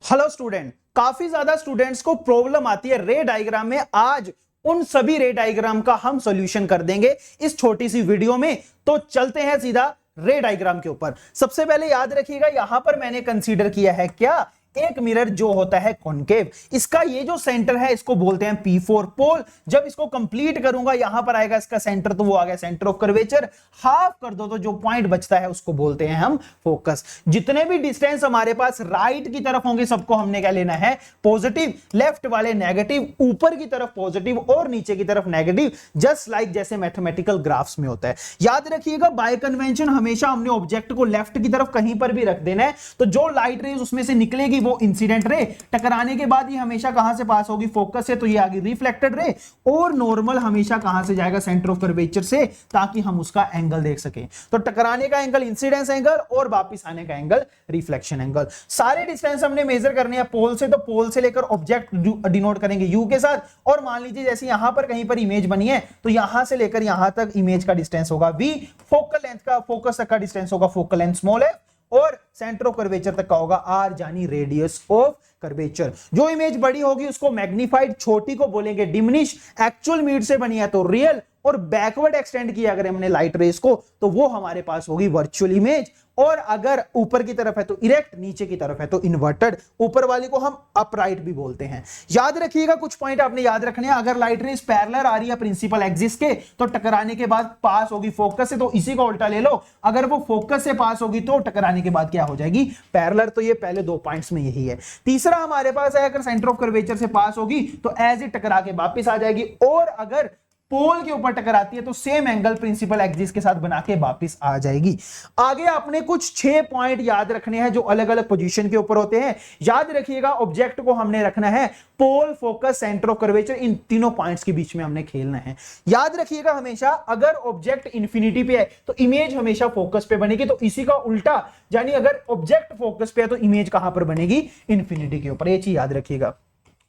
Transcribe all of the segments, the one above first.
Hello student, काफी ज्यादा students को प्रॉब्लम आती है रे डायग्राम में। आज उन सभी रे डायग्राम का हम सॉल्यूशन कर देंगे इस छोटी सी वीडियो में। तो चलते हैं सीधा रे डायग्राम के ऊपर। सबसे पहले याद रखिएगा, यहां पर मैंने कंसीडर किया है क्या, एक मिरर जो होता है कॉनकेव। इसका ये जो सेंटर है इसको बोलते हैं P4 पोल। जब इसको कंप्लीट करूंगा यहां पर आएगा इसका सेंटर, तो वो आ गया सेंटर ऑफ कर्वेचर। हाफ कर दो तो जो पॉइंट बचता है उसको बोलते हैं हम फोकस। जितने भी डिस्टेंस हमारे पास राइट की तरफ होंगे सबको हमने क्या लेना है, पॉजिटिव। लेफ्ट वाले नेगेटिव, ऊपर की तरफ पॉजिटिव और नीचे की तरफ नेगेटिव, जस्ट लाइक जैसे मैथमेटिकल ग्राफ्स में होता है। याद रखिएगा बाय कन्वेंशन हमेशा हमने ऑब्जेक्ट को लेफ्ट की तरफ कहीं पर भी रख देना है, तो जो लाइट रेज उसमें से निकलेगी वो इंसिडेंट रे, टकराने के बाद ये हमेशा कहां से पास होगी, फोकस से, तो ये आगे रिफ्लेक्टेड रे। और नॉर्मल हमेशा कहां से जाएगा, सेंटर ऑफ कर्वेचर से, ताकि हम उसका एंगल देख सकें। तो टकराने का एंगल इंसिडेंस एंगल और वापस आने का एंगल रिफ्लेक्शन एंगल। सारे डिस्टेंस हमने मेजर करने हैं पोल से, तो पोल से लेकर ऑब्जेक्ट डिनोट करेंगे यू के साथ। और मान लीजिए जैसे यहां पर कहीं पर इमेज बनी है तो यहां से लेकर यहां तक इमेज का डिस्टेंस होगा v, फोकल लेंथ का, फोकस तक का डिस्टेंस होगा फोकल लेंथ स्मॉल है, और सेंटर ऑफ कर्वेचर तक का होगा r, यानी रेडियस ऑफ कर्वेचर। जो इमेज बड़ी होगी उसको मैग्नीफाइड, छोटी को बोलेंगे डिमिनिश। एक्चुअल मीड से बनी है तो रियल, और बैकवर्ड एक्सटेंड किया अगर हमने लाइट रेस को तो वो हमारे पास होगी वर्चुअल इमेज। और अगर ऊपर की तरफ है तो इरेक्ट, नीचे की तरफ है तो इन्वर्टेड। ऊपर वाली को हम अपराइट भी बोलते हैं। याद रखिएगा कुछ पॉइंट आपने याद रखने हैं। अगर लाइट रेस पैरेलल आ रही है प्रिंसिपल एक्सिस के तो टकराने के बाद पास होगी फोकस से, तो इसी को उल्टा ले लो। अगर वो फोकस से पास होगी तो टकराने के बाद क्या हो जाएगी, पैरेलल। तो ये पहले दो पॉइंट्स में यही है। तीसरा हमारे पास है अगर सेंटर ऑफ कर्वेचर से पास होगी तो एज इट टकरा के वापस आ जाएगी, और अगर पोल के ऊपर टकराती है तो सेम एंगल प्रिंसिपल एक्सिस के साथ बना के वापस आ जाएगी। आगे आपने कुछ 6 पॉइंट याद रखने हैं जो अलग अलग पोजीशन के ऊपर होते हैं। याद रखिएगा ऑब्जेक्ट को हमने रखना है पोल, फोकस, सेंटर ऑफ कर्वेचर, इन तीनों पॉइंट्स के बीच में हमने खेलना है। याद रखिएगा हमेशा अगर ऑब्जेक्ट इंफिनिटी पे है तो इमेज हमेशा फोकस पे बनेगी, तो इसी का उल्टा, यानी अगर ऑब्जेक्ट फोकस पे है तो इमेज कहां पर बनेगी, इंफिनिटी के ऊपर। ये चीज याद रखिएगा।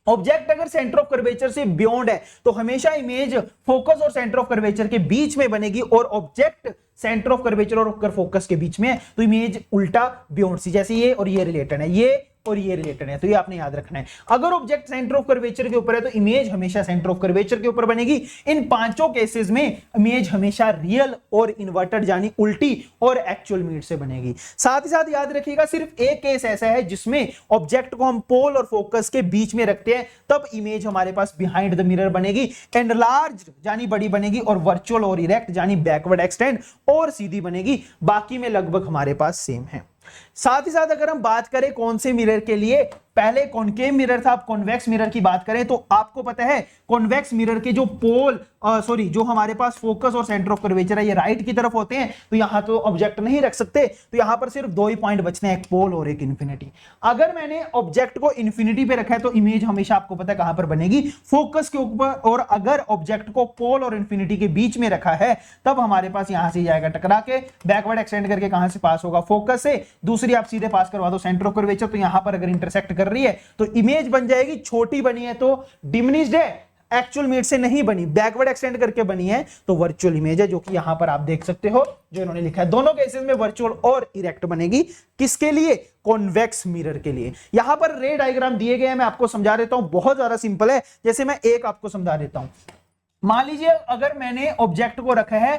ऑब्जेक्ट अगर सेंटर ऑफ कर्वेचर से बियॉन्ड है तो हमेशा इमेज फोकस और सेंटर ऑफ कर्वेचर के बीच में बनेगी, और ऑब्जेक्ट सेंटर ऑफ कर्वेचर और फोकस के बीच में है तो इमेज उल्टा बियॉन्ड सी, जैसे ये और ये रिलेटेड है, ये और ये रिलेटेड है, तो ये आपने याद रखना है। अगर ऑब्जेक्ट सेंटर ऑफ कर्वेचर के ऊपर है तो इमेज हमेशा सेंटर ऑफ कर्वेचर के ऊपर बनेगी। इन पांचों केसेस में इमेज हमेशा रियल और इन्वर्टेड यानी उल्टी और एक्चुअल मीड से बनेगी। साथ ही साथ याद रखिएगा सिर्फ एक केस ऐसा है जिसमें ऑब्जेक्ट को हम पोल और फोकस के बीच में रखते हैं, तब इमेज हमारे पास बिहाइंड द मिरर बनेगी, एनलार्ज्ड यानी बड़ी बनेगी, और वर्चुअल और इरेक्ट यानी बैकवर्ड एक्सटेंड और सीधी बनेगी। बाकी में लगभग हमारे पास सेम है। साथ ही साथ अगर हम बात करें कौन से मिरर के लिए, पहले कॉनकेव मिरर था, अब कॉन्वेक्स मिरर की बात करें तो आपको पता है कॉन्वेक्स मिरर के जो पोल जो हमारे पास फोकस और सेंटर ऑफ कर्वेचर है ये राइट की तरफ होते हैं, तो यहां तो ऑब्जेक्ट नहीं रख सकते, तो यहां पर सिर्फ दो ही पॉइंट बचते हैं, एक पोल और एक इंफिनिटी। अगर मैंने ऑब्जेक्ट को इंफिनिटी पे रखा है तो इमेज हमेशा आपको पता है कहां पर बनेगी, फोकस के ऊपर, और अगर ऑब्जेक्ट को पोल और इंफिनिटी के बीच में रखा है तब हमारे पास यहां से जाएगा टकरा के, बैकवर्ड एक्सटेंड करके कहां से पास होगा, फोकस से। दूसरी आप सीधे पास करवा दो सेंटर ऑफ कर्वेचर, तो यहां पर अगर इंटरसेक्ट कर रही है तो इमेज बन जाएगी, छोटी बनी है तो डिमिनिश्ड है, एक्चुअल मीड से नहीं बनी, बैकवर्ड एक्सटेंड करके बनी है तो वर्चुअल इमेज है, जो कि यहां पर आप देख सकते हो जो इन्होंने लिखा है। दोनों केसेस में वर्चुअल और इरेक्ट बनेगी। किसके लिए, कॉन्वेक्स मिरर के लिए। यहां पर रे डायग्राम दिए गए हैं, मैं आपको समझा देता हूं, बहुत ज्यादा सिंपल है। जैसे मैं एक आपको समझा देता हूं, मान लीजिए अगर मैंने ऑब्जेक्ट को रखा है,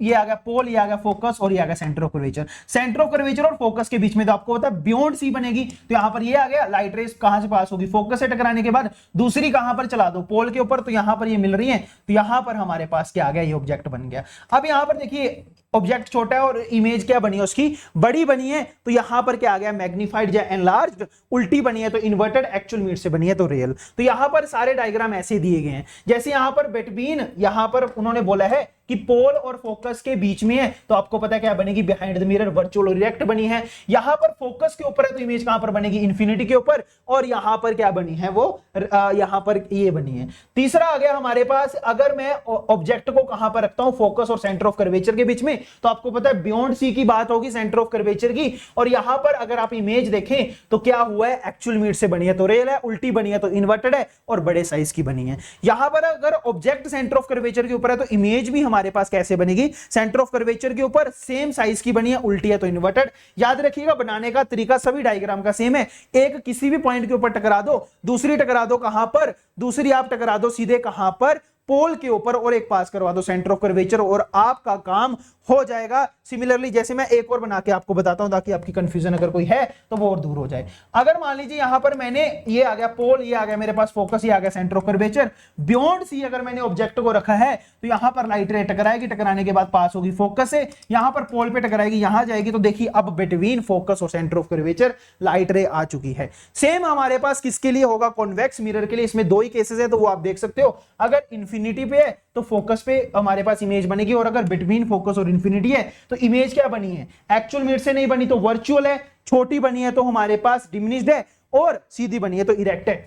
ये आ गया पोल, ये आ गया फोकस, और ये आ गया centre of curvature. Centre of curvature और फोकस के बीच में तो आपको पता है बियॉन्ड सी बनेगी, तो यहां पर ये आ गया, लाइट रेस कहां से पास होगी, फोकस से टकराने के बाद। दूसरी कहां पर चला दो, पोल के ऊपर, तो यहां पर ये मिल रही है, तो यहां पर हमारे पास क्या आ गया, ये ऑब्जेक्ट बन गया। अब यहां पर देखिए ऑब्जेक्ट छोटा है और इमेज क्या बनी है उसकी, बड़ी बनी है, तो यहां पर क्या आ गया, मैग्नीफाइड या एनलार्ज्ड। उल्टी बनी है तो इन्वर्टेड, एक्चुअल मीड से बनी है तो रियल। तो यहां पर सारे डायग्राम ऐसे दिए गए हैं। जैसे यहां पर बिटवीन, यहां पर उन्होंने बोला है कि पोल और फोकस के बीच में है, तो आपको पता है क्या बनेगी, बिहाइंड द मिरर, वर्चुअल और इरेक्ट बनी है। यहां पर फोकस के ऊपर है तो इमेज कहां पर बनेगी, इंफिनिटी के ऊपर, और यहां पर क्या बनी है, वो यहां पर ये बनी है। तीसरा आ गया हमारे पास, अगर मैं ऑब्जेक्ट को कहां पर रखता हूं, फोकस और सेंटर ऑफ कर्वेचर के बीच में, तो आपको पता है बियॉन्ड सी की बात होगी, सेंटर ऑफ कर्वेचर की। और यहां पर अगर आप इमेज देखें तो क्या हुआ है, एक्चुअल मीड से बनी है तो रियल है, उल्टी बनी है तो इन्वर्टेड है, और बड़े साइज की बनी है। यहां पर अगर ऑब्जेक्ट सेंटर ऑफ कर्वेचर के ऊपर है तो इमेज भी हमारे हमारे पास कैसे बनेगी, सेंटर ऑफ कर्वेचर के ऊपर, सेम साइज की बनी है, उल्टी है तो इन्वर्टेड। याद रखिएगा बनाने का तरीका सभी डायग्राम का सेम है, एक किसी भी पॉइंट के ऊपर टकरा दो, दूसरी टकरा दो कहां पर, दूसरी आप टकरा दो सीधे कहां पर, पोल के ऊपर, और एक पास करवा दो सेंटर ऑफ कर्वेचर और आपका काम हो जाएगा। सिमिलरली जैसे मैं एक और बना के आपको बताता हूं ताकि आपकी कंफ्यूजन अगर कोई है तो वो और दूर हो जाए। अगर मान लीजिए यहां पर मैंने ये आ गया पोल, ये आ गया मेरे पास फोकस, ये आ गया centre of curvature, beyond C अगर मैंने ऑब्जेक्ट को रखा है तो यहां पर लाइट रे टकराएगी, टकराने के बाद पास होगी फोकस से, यहां पर पोल पे टकराएगी, यहां जाएगी, तो देखिए अब बिटवीन फोकस और centre of curvature light ray आ चुकी है। सेम हमारे पास किसके लिए होगा, कॉन्वेक्स मिरर के लिए। इसमें दो ही केसेस है तो वो आप देख सकते हो, अगर इंफिनिटी पे है तो फोकस पे हमारे पास इमेज बनेगी, और अगर बिटवीन फोकस और इंफिनिटी है तो इमेज क्या बनी है, एक्चुअल मिरर से नहीं बनी तो वर्चुअल है, छोटी बनी है तो हमारे पास डिमिनिश्ड है, और सीधी बनी है तो इरेक्ट है।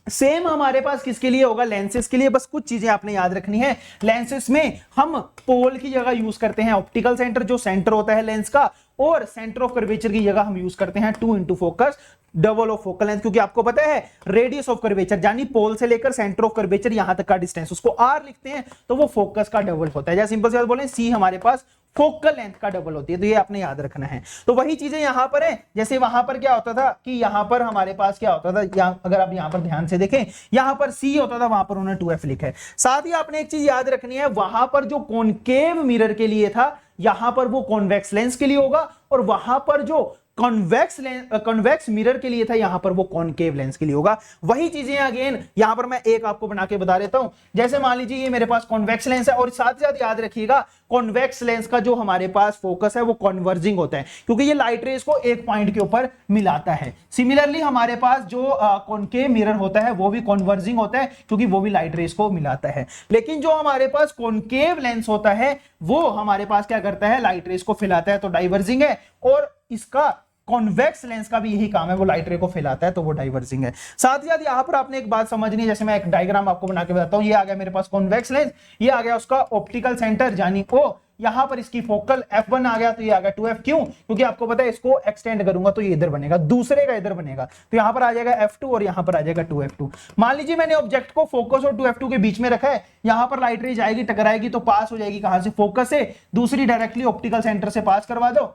सेम हमारे पास किसके लिए होगा, लेंसेस के लिए। बस कुछ चीजें आपने याद रखनी है। लेंसेस में हम पोल की जगह यूज करते हैं ऑप्टिकल सेंटर, जो सेंटर होता है लेंस का, और सेंटर ऑफ कर्वेचर की जगह हम यूज करते हैं 2 into focus double of focal length, क्योंकि आपको पता है रेडियस ऑफ कर्वेचर यानी पोल से लेकर सेंटर ऑफ कर्वेचर यहां तक का डिस्टेंस, उसको आर लिखते हैं तो वो फोकस का डबल होता है। जैसे सिंपल से बोले सी हमारे पास फोकल लेंथ का डबल होती है, तो ये आपने याद रखना है। तो वही चीजें यहां पर है, जैसे वहां पर क्या होता था कि यहां पर हमारे पास क्या होता था, अगर आप यहां पर ध्यान से देखें, यहां पर सी होता था, वहां पर उन्होंने 2f लिखा है। साथ ही आपने एक चीज याद रखनी है, वहां पर जो कॉनकेव मिरर के लिए था यहां पर वो कॉन्वेक्स लेंस के लिए होगा, और वहां पर जो कॉन्वेक्स मिरर के लिए था यहां पर वो कॉनकेव लेंस के लिए होगा। वही चीजें अगेन यहां पर मैं एक आपको बना के बता देता हूं। जैसे मान लीजिए ये मेरे पास कॉन्वेक्स लेंस है, और साथ ही साथ याद रखिएगा कॉन्वेक्स लेंस का जो हमारे पास फोकस है वो कन्वर्जिंग होता है, क्योंकि ये लाइट रेज को एक पॉइंट के ऊपर मिलाता है। सिमिलरली हमारे पास जो कॉनकेव मिरर होता है वो भी कन्वर्जिंग होता है, क्योंकि वो भी लाइट रेज को मिलाता है। लेकिन जो हमारे पास कॉनकेव लेंस होता है वो हमारे पास क्या करता है, लाइट रेज को फैलाता है, तो डाइवर्जिंग है। और इसका कॉन्वेक्स लेंस का भी यही काम है, वो लाइट रे को फैलाता है, तो वो डाइवर्जिंग है। साथ ही साथ यहां पर आपने एक बात समझनी है, जैसे मैं एक डायग्राम आपको बना के बताता हूं। ये आ गया मेरे पास कॉन्वेक्स लेंस, ये आ गया उसका ऑप्टिकल सेंटर यानी ओ, यहां पर इसकी फोकल f1 आ गया, तो ये आ गया 2f। क्यों, क्योंकि आपको पता है इसको एक्सटेंड करूंगा तो ये इधर बनेगा, दूसरे का इधर बनेगा, तो यहां पर आ जाएगा f2 और यहां पर आ जाएगा 2f2। मान लीजिए मैंने ऑब्जेक्ट को फोकस और 2f2 के बीच में रखा है, यहां पर लाइट रे जाएगी, टकराएगी, तो पास हो जाएगी कहां से, फोकस से, दूसरी डायरेक्टली ऑप्टिकल सेंटर से पास करवा दो,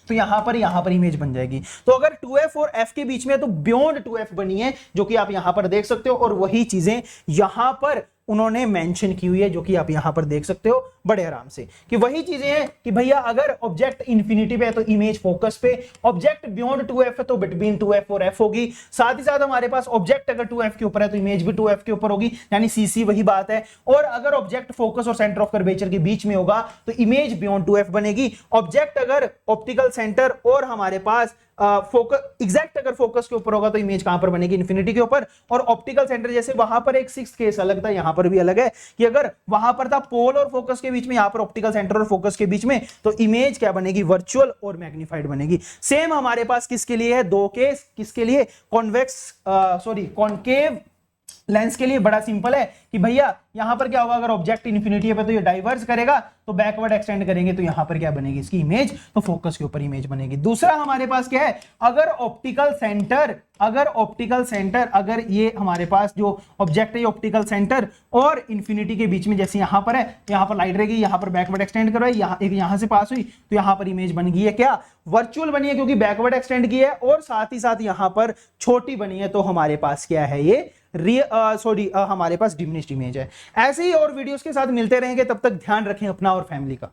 तो यहां पर इमेज बन जाएगी। तो अगर 2f और f के बीच में है तो बियॉन्ड 2f बनी है, जो कि आप यहां पर देख सकते हो, और वही चीजें यहां पर उन्होंने मेंशन की हुई है, जो कि आप यहां पर देख सकते हो बड़े आराम से, कि वही चीजें हैं कि भैया अगर ऑब्जेक्ट इंफिनिटी पे है तो इमेज फोकस पे, ऑब्जेक्ट बियॉन्ड 2f है तो बिटवीन 2f और f होगी। साथ ही साथ हमारे पास ऑब्जेक्ट अगर 2f के ऊपर है तो इमेज भी 2f के ऊपर होगी, यानी सीसी वही बात है। और अगर ऑब्जेक्ट फोकस और सेंटर ऑफ कर्वेचर के बीच में होगा तो इमेज बियॉन्ड 2f बनेगी। ऑब्जेक्ट अगर ऑप्टिकल सेंटर और हमारे पास फोकस एग्जैक्ट अगर फोकस के ऊपर होगा तो इमेज कहां पर बनेगी, इन्फिनिटी के ऊपर। और ऑप्टिकल सेंटर जैसे वहां पर एक 6th केस अलग था, यहां पर भी अलग है कि अगर वहां पर था पोल और फोकस के बीच में, यहां पर ऑप्टिकल सेंटर और फोकस के बीच में, तो इमेज क्या बनेगी, वर्चुअल और मैग्नीफाइड बनेगी। सेम हमारे पास किसके लिए है, दो केस, किसके लिए, कॉनकेव लेंस के लिए बड़ा सिंपल है कि भैया यहां पर क्या होगा, अगर ऑब्जेक्ट इन्फिनिटी पे तो ये डाइवर्ज करेगा, तो बैकवर्ड एक्सटेंड करेंगे तो यहां पर क्या बनेगी, इसकी इमेज, तो फोकस के ऊपर इमेज बनेगी। दूसरा हमारे पास क्या है, अगर ऑप्टिकल सेंटर अगर ये हमारे पास जो ऑब्जेक्ट है ऑप्टिकल सेंटर और इन्फिनिटी के बीच में, जैसे यहां पर है, यहां पर लाइट रहेगी, यहां पर बैकवर्ड एक्सटेंड करवाई, यहां से पास हुई, तो यहां पर इमेज बन गई है क्या, वर्चुअल बनी है, क्योंकि बैकवर्ड एक्सटेंड की है, और साथ ही साथ यहां पर छोटी बनी है, तो हमारे पास क्या है, ये हमारे पास डिमिनिश्ड इमेज है। ऐसे ही और वीडियोस के साथ मिलते रहेंगे, तब तक ध्यान रखें अपना और फैमिली का।